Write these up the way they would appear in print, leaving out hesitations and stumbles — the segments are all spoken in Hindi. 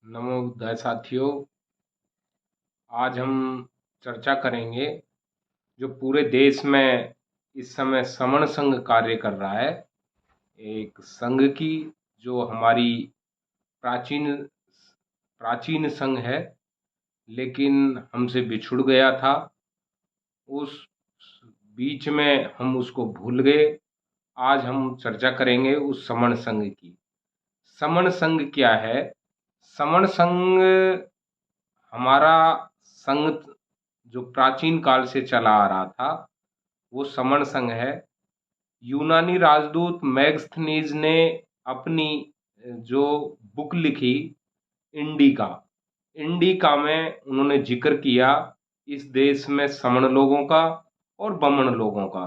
नमोदय साथियों, आज हम चर्चा करेंगे जो पूरे देश में इस समय समण संघ कार्य कर रहा है। एक संघ की जो हमारी प्राचीन प्राचीन संघ है, लेकिन हमसे बिछुड़ गया था। उस बीच में हम उसको भूल गए। आज हम चर्चा करेंगे उस समण संघ की। समण संघ क्या है? समण संघ हमारा संघ जो प्राचीन काल से चला आ रहा था, वो समण संघ है। यूनानी राजदूत मैगस्थनीज ने अपनी जो बुक लिखी इंडिका, इंडिका में उन्होंने जिक्र किया इस देश में समण लोगों का और बमण लोगों का।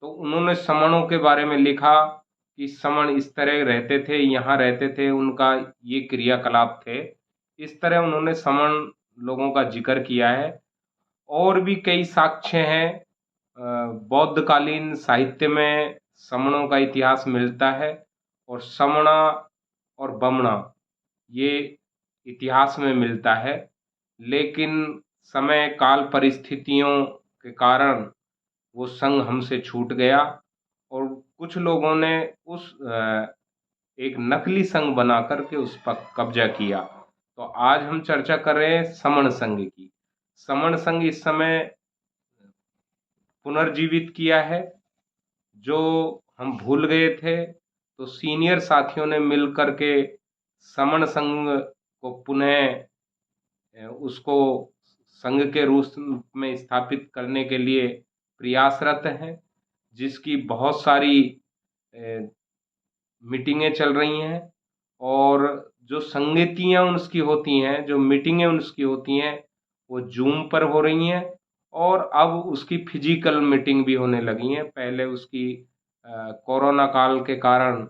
तो उन्होंने समणों के बारे में लिखा कि समण इस तरह रहते थे, यहाँ रहते थे, उनका ये क्रियाकलाप थे। इस तरह उन्होंने समण लोगों का जिक्र किया है। और भी कई साक्ष्य हैं। बौद्धकालीन साहित्य में समणों का इतिहास मिलता है और समणा और बमणा ये इतिहास में मिलता है। लेकिन समय काल परिस्थितियों के कारण वो संघ हमसे छूट गया और कुछ लोगों ने उस एक नकली संघ बना करके उस पर कब्जा किया। तो आज हम चर्चा कर रहे हैं समण संघ की। समण संघ इस समय पुनर्जीवित किया है, जो हम भूल गए थे। तो सीनियर साथियों ने मिल करके समण संघ को पुनः उसको संघ के रूप में स्थापित करने के लिए प्रयासरत हैं, जिसकी बहुत सारी मीटिंगें चल रही हैं और जो संगतियाँ उसकी होती हैं, जो मीटिंगें उसकी होती हैं, वो जूम पर हो रही हैं और अब उसकी फिजिकल मीटिंग भी होने लगी हैं। पहले उसकी कोरोना काल के कारण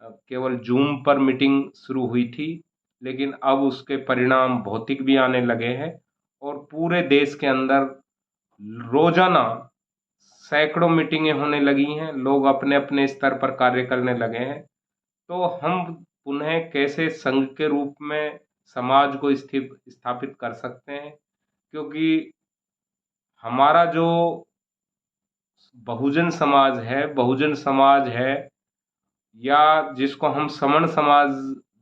केवल जूम पर मीटिंग शुरू हुई थी, लेकिन अब उसके परिणाम भौतिक भी आने लगे हैं और पूरे देश के अंदर रोजाना सैकड़ों मीटिंगें होने लगी हैं। लोग अपने अपने स्तर पर कार्य करने लगे हैं। तो हम पुनः कैसे संघ के रूप में समाज को स्थापित कर सकते हैं, क्योंकि हमारा जो बहुजन समाज है या जिसको हम समण समाज,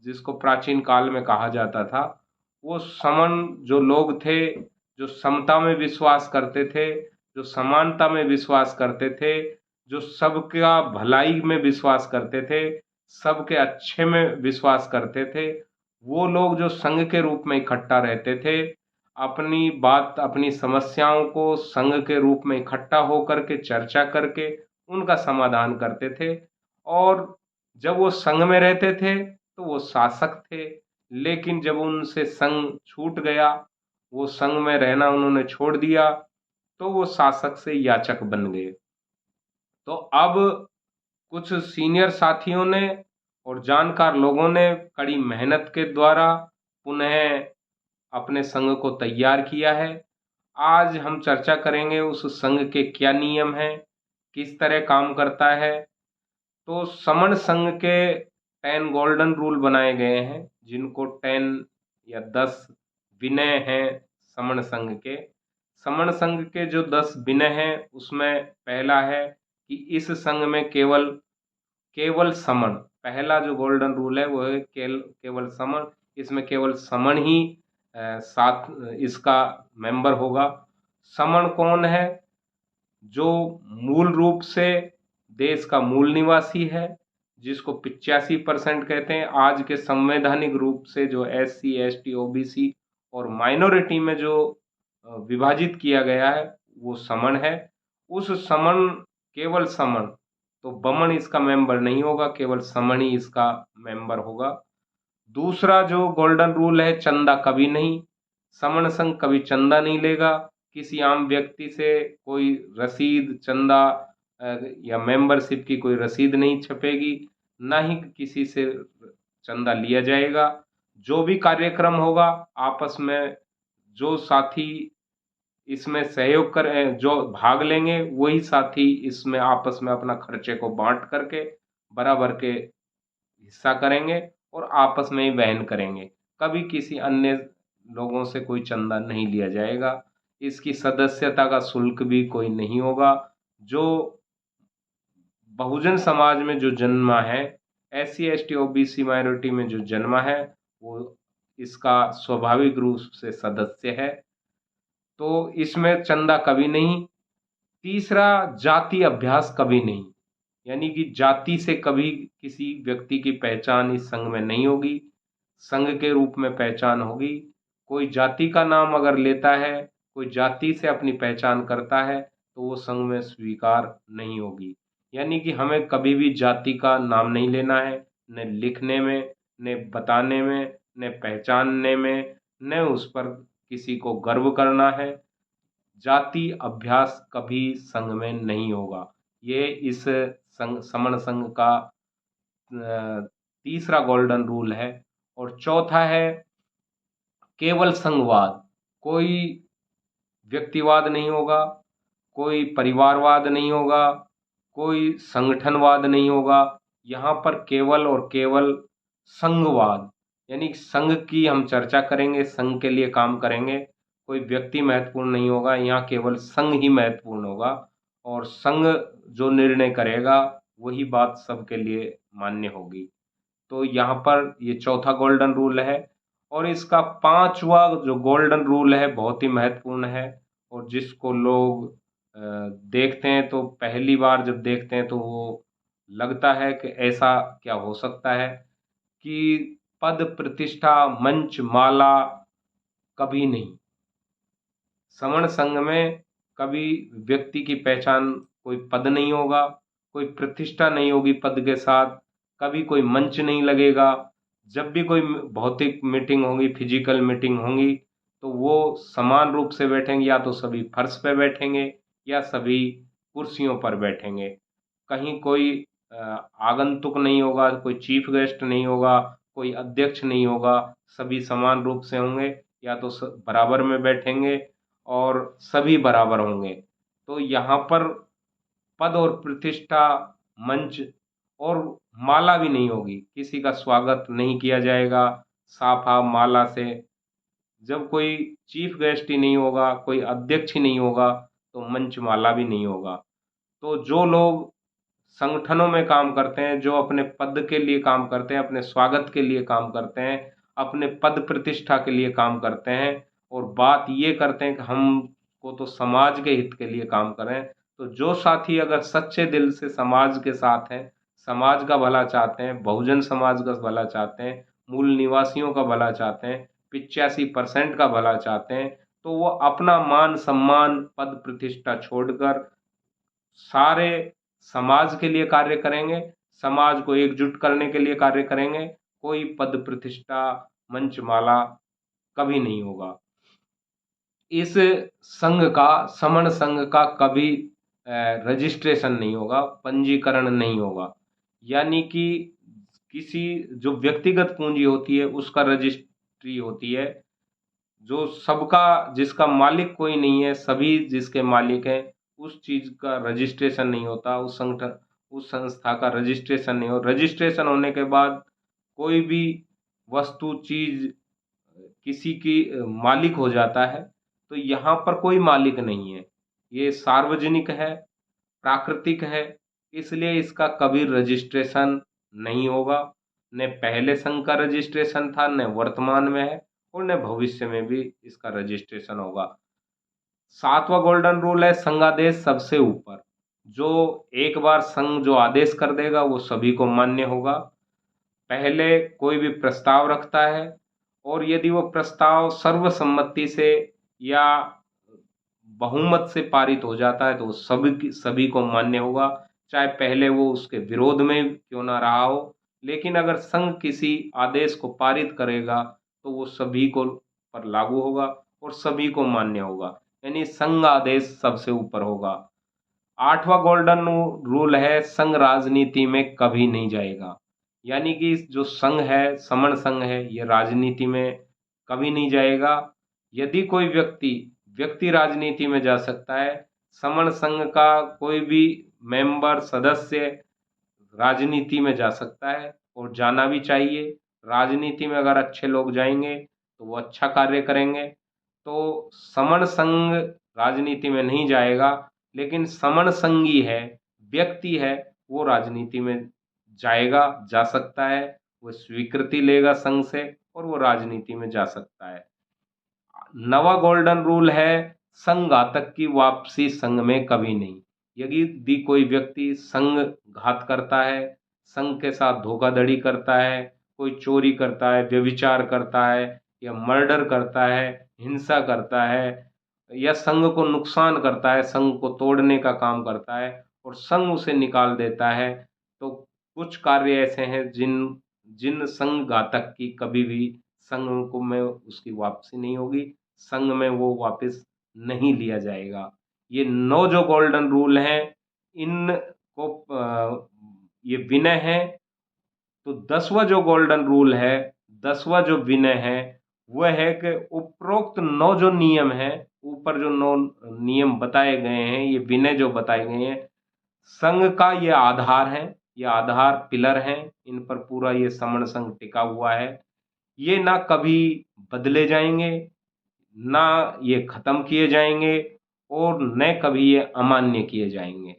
जिसको प्राचीन काल में कहा जाता था, वो समण जो लोग थे, जो समता में विश्वास करते थे, जो समानता में विश्वास करते थे, जो सबका भलाई में विश्वास करते थे, सबके अच्छे में विश्वास करते थे, वो लोग जो संघ के रूप में इकट्ठा रहते थे, अपनी बात, अपनी समस्याओं को संघ के रूप में इकट्ठा होकर के चर्चा करके उनका समाधान करते थे। और जब वो संघ में रहते थे तो वो शासक थे, लेकिन जब उनसे संघ छूट गया, वो संघ में रहना उन्होंने छोड़ दिया, तो वो शासक से याचक बन गए। तो अब कुछ सीनियर साथियों ने और जानकार लोगों ने कड़ी मेहनत के द्वारा पुनः अपने संघ को तैयार किया है। आज हम चर्चा करेंगे उस संघ के क्या नियम हैं, किस तरह काम करता है। तो समण संघ के 10 गोल्डन रूल बनाए गए हैं, जिनको 10 या 10 विनय हैं समण संघ के। समण संघ के जो 10 विनय हैं, उसमें पहला है कि इस संघ में केवल केवल समण, पहला जो गोल्डन रूल है वो है केवल समण। इसमें केवल समण ही साथ इसका मेंबर होगा। समण कौन है? जो मूल रूप से देश का मूल निवासी है, जिसको 85% कहते हैं। आज के संवैधानिक रूप से जो SC ST OBC और माइनॉरिटी में जो विभाजित किया गया है, वो समण है। उस समण, केवल समण, तो बमन इसका मेंबर नहीं होगा, केवल समण ही इसका मेंबर होगा। दूसरा जो गोल्डन रूल है, चंदा कभी नहीं, समण संघ कभी चंदा नहीं लेगा। किसी आम व्यक्ति से कोई रसीद, चंदा या मेंबरशिप की कोई रसीद नहीं छपेगी, ना ही किसी से चंदा लिया जाएगा। जो भी कार्यक्रम होगा, आपस में जो साथी इसमें सहयोग कर जो भाग लेंगे, वही साथी इसमें आपस में अपना खर्चे को बांट करके बराबर के हिस्सा करेंगे और आपस में ही वहन करेंगे। कभी किसी अन्य लोगों से कोई चंदा नहीं लिया जाएगा। इसकी सदस्यता का शुल्क भी कोई नहीं होगा। जो बहुजन समाज में जो जन्मा है, SC ST OBC माइनॉरिटी में जो जन्मा है, वो इसका स्वाभाविक रूप से सदस्य है, तो इसमें चंदा कभी नहीं। तीसरा, जाति अभ्यास कभी नहीं, यानी कि जाति से कभी किसी व्यक्ति की पहचान इस संघ में नहीं होगी। संघ के रूप में पहचान होगी। कोई जाति का नाम अगर लेता है, कोई जाति से अपनी पहचान करता है, तो वो संघ में स्वीकार नहीं होगी। यानी कि हमें कभी भी जाति का नाम नहीं लेना है, न लिखने में, न बताने में, न पहचानने में, न उस पर किसी को गर्व करना है। जाति अभ्यास कभी संघ में नहीं होगा। ये इस संघ, समण संघ का तीसरा गोल्डन रूल है। और चौथा है केवल संघवाद। कोई व्यक्तिवाद नहीं होगा, कोई परिवारवाद नहीं होगा, कोई संगठनवाद नहीं होगा। यहाँ पर केवल और केवल संघवाद, यानी संघ की हम चर्चा करेंगे, संघ के लिए काम करेंगे। कोई व्यक्ति महत्वपूर्ण नहीं होगा, यहाँ केवल संघ ही महत्वपूर्ण होगा, और संघ जो निर्णय करेगा वही बात सबके लिए मान्य होगी। तो यहाँ पर ये चौथा गोल्डन रूल है। और इसका पांचवा जो गोल्डन रूल है बहुत ही महत्वपूर्ण है, और जिसको लोग देखते हैं तो पहली बार जब देखते हैं तो वो लगता है कि ऐसा क्या हो सकता है, कि पद प्रतिष्ठा मंच माला कभी नहीं। समण संघ में कभी व्यक्ति की पहचान कोई पद नहीं होगा, कोई प्रतिष्ठा नहीं होगी पद के साथ, कभी कोई मंच नहीं लगेगा। जब भी कोई भौतिक मीटिंग होगी, फिजिकल मीटिंग होंगी, तो वो समान रूप से बैठेंगे, या तो सभी फर्श पे बैठेंगे या सभी कुर्सियों पर बैठेंगे। कहीं कोई आगंतुक नहीं होगा, कोई चीफ गेस्ट नहीं होगा, कोई अध्यक्ष नहीं होगा, सभी समान रूप से होंगे, या तो बराबर में बैठेंगे और सभी बराबर होंगे। तो यहाँ पर पद और प्रतिष्ठा, मंच और माला भी नहीं होगी, किसी का स्वागत नहीं किया जाएगा साफा माला से। जब कोई चीफ गेस्ट ही नहीं होगा, कोई अध्यक्ष ही नहीं होगा, तो मंच माला भी नहीं होगा। तो जो लोग संगठनों में काम करते हैं, जो अपने पद के लिए काम करते हैं, अपने स्वागत के लिए काम करते हैं, अपने पद प्रतिष्ठा के लिए काम करते हैं, और बात ये करते हैं कि हमको तो समाज के हित के लिए काम करें, तो जो साथी अगर सच्चे दिल से समाज के साथ हैं, समाज का भला चाहते हैं, बहुजन समाज का भला चाहते हैं, मूल निवासियों का भला चाहते हैं, 85% का भला चाहते हैं, तो वो अपना मान सम्मान पद प्रतिष्ठा छोड़कर सारे समाज के लिए कार्य करेंगे, समाज को एकजुट करने के लिए कार्य करेंगे। कोई पद प्रतिष्ठा मंचमाला कभी नहीं होगा। इस संघ का, समण संघ का कभी रजिस्ट्रेशन नहीं होगा, पंजीकरण नहीं होगा। यानी कि किसी जो व्यक्तिगत पूंजी होती है उसका रजिस्ट्री होती है, जो सबका, जिसका मालिक कोई नहीं है, सभी जिसके मालिक हैं, उस चीज का रजिस्ट्रेशन नहीं होता, उस संगठन, उस संस्था का रजिस्ट्रेशन नहीं हो। रजिस्ट्रेशन होने के बाद कोई भी वस्तु चीज किसी की मालिक हो जाता है। तो यहाँ पर कोई मालिक नहीं है, ये सार्वजनिक है, प्राकृतिक है, इसलिए इसका कभी रजिस्ट्रेशन नहीं होगा। न पहले संघ का रजिस्ट्रेशन था, न वर्तमान में है, और न भविष्य में भी इसका रजिस्ट्रेशन होगा। सातवां गोल्डन रूल है संघादेश सबसे ऊपर। जो एक बार संघ जो आदेश कर देगा वो सभी को मान्य होगा। पहले कोई भी प्रस्ताव रखता है, और यदि वो प्रस्ताव सर्वसम्मति से या बहुमत से पारित हो जाता है तो वो सभी को मान्य होगा, चाहे पहले वो उसके विरोध में क्यों ना रहा हो। लेकिन अगर संघ किसी आदेश को पारित करेगा तो वो सभी को पर लागू होगा और सभी को मान्य होगा, यानी संघ आदेश सबसे ऊपर होगा। आठवां गोल्डन रूल है संघ राजनीति में कभी नहीं जाएगा। यानी कि जो संघ है, समण संघ है, ये राजनीति में कभी नहीं जाएगा। यदि कोई व्यक्ति राजनीति में जा सकता है, समण संघ का कोई भी मेंबर, सदस्य राजनीति में जा सकता है, और जाना भी चाहिए। राजनीति में अगर अच्छे लोग जाएंगे तो वो अच्छा कार्य करेंगे। तो समण संघ राजनीति में नहीं जाएगा, लेकिन समण संगी है, व्यक्ति है, वो राजनीति में जाएगा, जा सकता है, वो स्वीकृति लेगा संघ से और वो राजनीति में जा सकता है। नवा गोल्डन रूल है, संघ घातक की वापसी संघ में कभी नहीं। यदि कोई व्यक्ति संघ घात करता है, संघ के साथ धोखाधड़ी करता है, कोई चोरी करता है, व्यभिचार करता है या मर्डर करता है, हिंसा करता है या संघ को नुकसान करता है, संघ को तोड़ने का काम करता है और संघ उसे निकाल देता है, तो कुछ कार्य ऐसे हैं जिन जिन संघ घातक की कभी भी संघ को में उसकी वापसी नहीं होगी, संघ में वो वापस नहीं लिया जाएगा। ये 9 जो गोल्डन रूल हैं, इनको ये विनय है। तो 10वां जो गोल्डन रूल है, 10वां जो विनय है, वह है कि उपरोक्त 9 जो नियम हैं, ऊपर जो 9 नियम बताए गए हैं, ये विनय जो बताए गए हैं, संघ का ये आधार है, ये आधार पिलर हैं, इन पर पूरा ये समण संघ टिका हुआ है। ये ना कभी बदले जाएंगे, ना ये खत्म किए जाएंगे और न कभी ये अमान्य किए जाएंगे।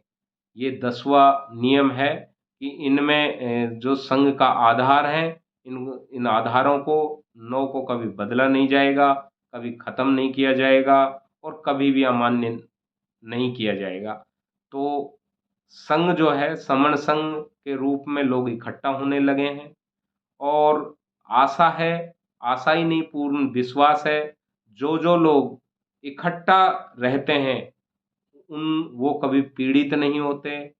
ये 10वां नियम है कि इनमें जो संघ का आधार है, इन इन आधारों को 9 को कभी बदला नहीं जाएगा, कभी खत्म नहीं किया जाएगा और कभी भी अमान्य नहीं किया जाएगा। तो संघ जो है, समण संघ के रूप में लोग इकट्ठा होने लगे हैं और आशा है, आशा ही नहीं पूर्ण विश्वास है, जो लोग इकट्ठा रहते हैं वो कभी पीड़ित नहीं होते,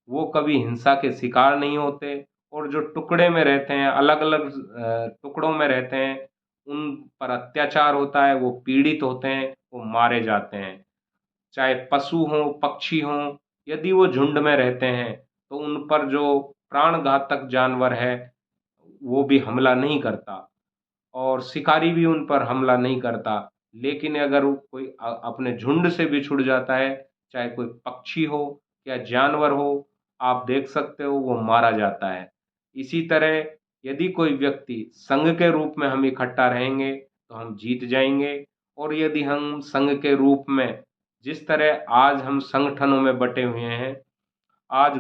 वो कभी हिंसा के शिकार नहीं होते और जो टुकड़े में रहते हैं, अलग-अलग टुकड़ों में रहते हैं, उन पर अत्याचार होता है, वो पीड़ित होते हैं, वो मारे जाते हैं। चाहे पशु हों, पक्षी हों, यदि वो झुंड में रहते हैं, तो उन पर जो प्राणघातक जानवर है, वो भी हमला नहीं करता और शिकारी भी उन पर हमला नहीं करता। लेकिन अगर वो कोई अपने झुंड से बिछुड़ जाता है, चाहे कोई पक्षी हो या जानवर हो, आप देख सकते हो वो मारा जाता है। इसी तरह यदि कोई व्यक्ति संघ के रूप में हम इकट्ठा रहेंगे, तो हम जीत जाएँगे और यदि हम संघ के रूप में जिस तरह आज हम संगठनों में बँटे हुए हैं, आज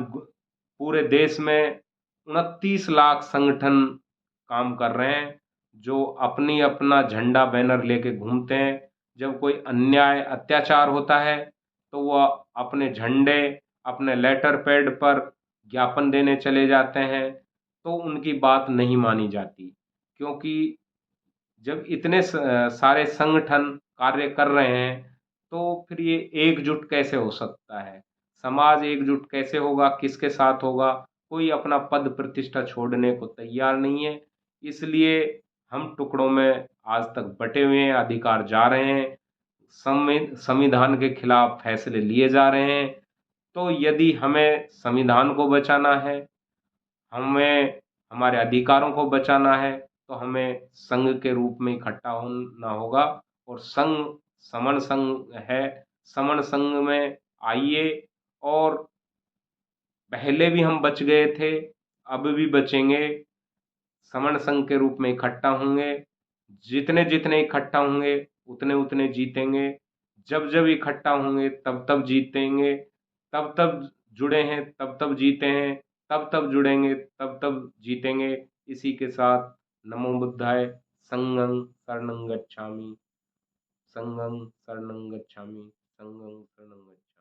पूरे देश में 29 लाख संगठन काम कर रहे हैं, जो अपनी अपना झंडा बैनर लेके घूमते हैं। जब कोई अन्याय अत्याचार होता है, तो वह अपने झंडे, अपने लेटर पैड पर ज्ञापन देने चले जाते हैं, तो उनकी बात नहीं मानी जाती। क्योंकि जब इतने सारे संगठन कार्य कर रहे हैं, तो फिर ये एकजुट कैसे हो सकता है? समाज एकजुट कैसे होगा? किसके साथ होगा? कोई अपना पद प्रतिष्ठा छोड़ने को तैयार नहीं है। इसलिए हम टुकड़ों में आज तक बँटे हुए हैं, अधिकार जा रहे हैं, संविधान के खिलाफ फैसले लिए जा रहे हैं। तो यदि हमें संविधान को बचाना है, हमें हमारे अधिकारों को बचाना है, तो हमें संघ के रूप में इकट्ठा होना होगा और संघ समण संघ है, समण संघ में आइए और पहले भी हम बच गए थे, अब भी बचेंगे, समण संघ के रूप में इकट्ठा होंगे, जितने-जितने इकट्ठा होंगे, उतने-उतने जीतेंगे, जब-जब इकट्ठा होंगे, तब-तब जीतेंगे, तब-तब जुड़े हैं, तब-तब जीते हैं, तब-तब जुड़ेंगे, तब-तब जीतेंगे। इसी के साथ नमो बुद्धाय, संघं शरणं गच्छामि, संघं शरणं गच्छामि, संघं शरणं गच्छामि।